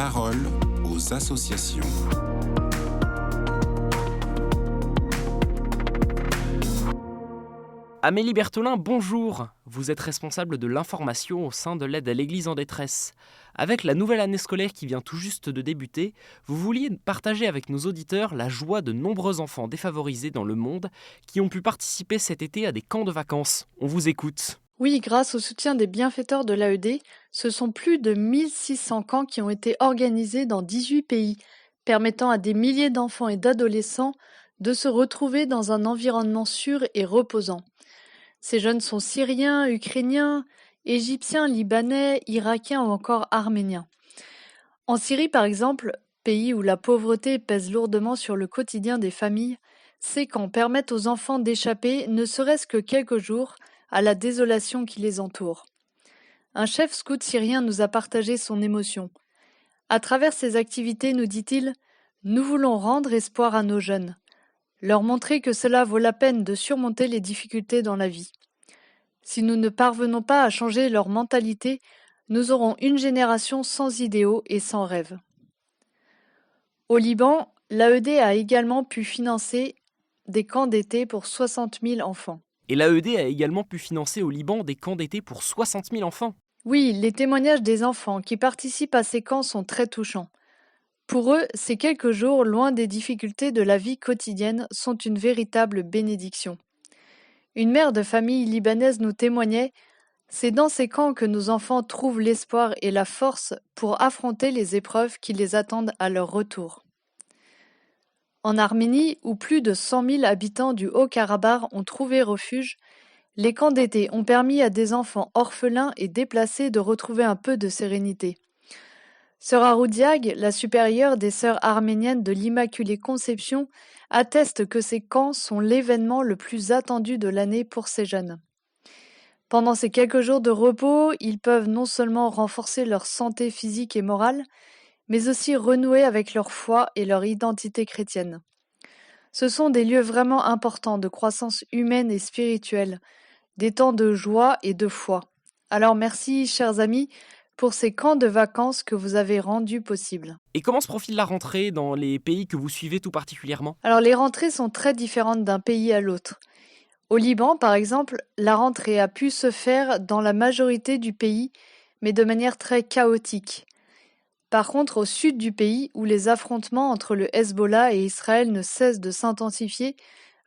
parole aux associations. Amélie Bertholin, bonjour. Vous êtes responsable de l'information au sein de l'aide à l'Église en détresse. Avec la nouvelle année scolaire qui vient tout juste de débuter, vous vouliez partager avec nos auditeurs la joie de nombreux enfants défavorisés dans le monde qui ont pu participer cet été à des camps de vacances. On vous écoute. Oui, grâce au soutien des bienfaiteurs de l'AED, ce sont plus de 1600 camps qui ont été organisés dans 18 pays, permettant à des milliers d'enfants et d'adolescents de se retrouver dans un environnement sûr et reposant. Ces jeunes sont syriens, ukrainiens, égyptiens, libanais, irakiens ou encore arméniens. En Syrie, par exemple, pays où la pauvreté pèse lourdement sur le quotidien des familles, ces camps permettent aux enfants d'échapper, ne serait-ce que quelques jours, à la désolation qui les entoure. Un chef scout syrien nous a partagé son émotion. À travers ces activités, nous dit-il, nous voulons rendre espoir à nos jeunes, leur montrer que cela vaut la peine de surmonter les difficultés dans la vie. Si nous ne parvenons pas à changer leur mentalité, nous aurons une génération sans idéaux et sans rêves. Au Liban, l'AED a également pu financer des camps d'été pour 60 000 enfants. Et l'AED a également pu financer au Liban des camps d'été pour 60 000 enfants. Oui, les témoignages des enfants qui participent à ces camps sont très touchants. Pour eux, ces quelques jours, loin des difficultés de la vie quotidienne, sont une véritable bénédiction. Une mère de famille libanaise nous témoignait « C'est dans ces camps que nos enfants trouvent l'espoir et la force pour affronter les épreuves qui les attendent à leur retour. » En Arménie, où plus de 100 000 habitants du Haut-Karabakh ont trouvé refuge, les camps d'été ont permis à des enfants orphelins et déplacés de retrouver un peu de sérénité. Sœur Aroudiag, la supérieure des sœurs arméniennes de l'Immaculée Conception, atteste que ces camps sont l'événement le plus attendu de l'année pour ces jeunes. Pendant ces quelques jours de repos, ils peuvent non seulement renforcer leur santé physique et morale, mais aussi renouer avec leur foi et leur identité chrétienne. Ce sont des lieux vraiment importants de croissance humaine et spirituelle, des temps de joie et de foi. Alors merci, chers amis, pour ces camps de vacances que vous avez rendus possibles. Et comment se profile la rentrée dans les pays que vous suivez tout particulièrement ? Alors les rentrées sont très différentes d'un pays à l'autre. Au Liban, par exemple, la rentrée a pu se faire dans la majorité du pays, mais de manière très chaotique. Par contre, au sud du pays, où les affrontements entre le Hezbollah et Israël ne cessent de s'intensifier,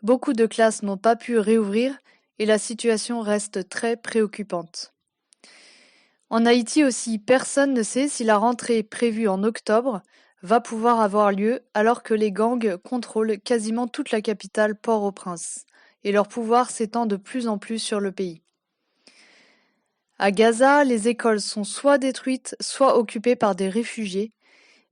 beaucoup de classes n'ont pas pu réouvrir et la situation reste très préoccupante. En Haïti aussi, personne ne sait si la rentrée prévue en octobre va pouvoir avoir lieu alors que les gangs contrôlent quasiment toute la capitale Port-au-Prince et leur pouvoir s'étend de plus en plus sur le pays. À Gaza, les écoles sont soit détruites, soit occupées par des réfugiés,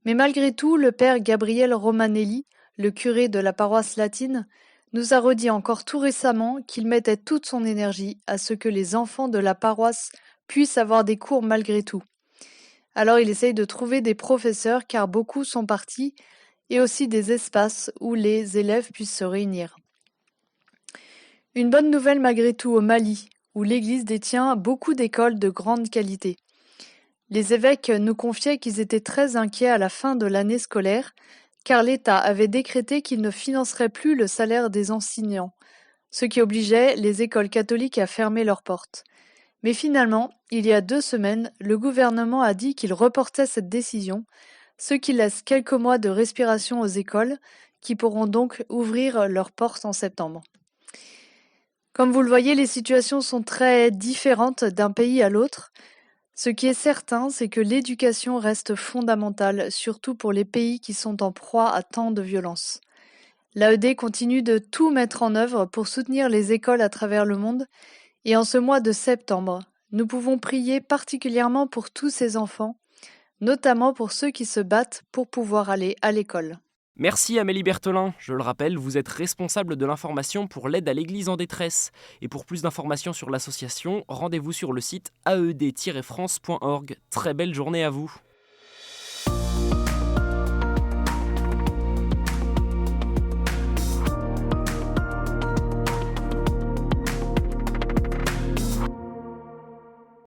mais malgré tout, le père Gabriel Romanelli, le curé de la paroisse latine, nous a redit encore tout récemment qu'il mettait toute son énergie à ce que les enfants de la paroisse puissent avoir des cours malgré tout. Alors il essaye de trouver des professeurs car beaucoup sont partis et aussi des espaces où les élèves puissent se réunir. Une bonne nouvelle malgré tout au Mali, où l'Église détient beaucoup d'écoles de grande qualité. Les évêques nous confiaient qu'ils étaient très inquiets à la fin de l'année scolaire car l'État avait décrété qu'il ne financerait plus le salaire des enseignants, ce qui obligeait les écoles catholiques à fermer leurs portes. Mais finalement, il y a 2 semaines, le gouvernement a dit qu'il reportait cette décision, ce qui laisse quelques mois de respiration aux écoles, qui pourront donc ouvrir leurs portes en septembre. Comme vous le voyez, les situations sont très différentes d'un pays à l'autre. Ce qui est certain, c'est que l'éducation reste fondamentale, surtout pour les pays qui sont en proie à tant de violence. L'AED continue de tout mettre en œuvre pour soutenir les écoles à travers le monde, et en ce mois de septembre, nous pouvons prier particulièrement pour tous ces enfants, notamment pour ceux qui se battent pour pouvoir aller à l'école. Merci Amélie Bertholin. Je le rappelle, vous êtes responsable de l'information pour l'aide à l'Église en détresse. Et pour plus d'informations sur l'association, rendez-vous sur le site aed-france.org. Très belle journée à vous.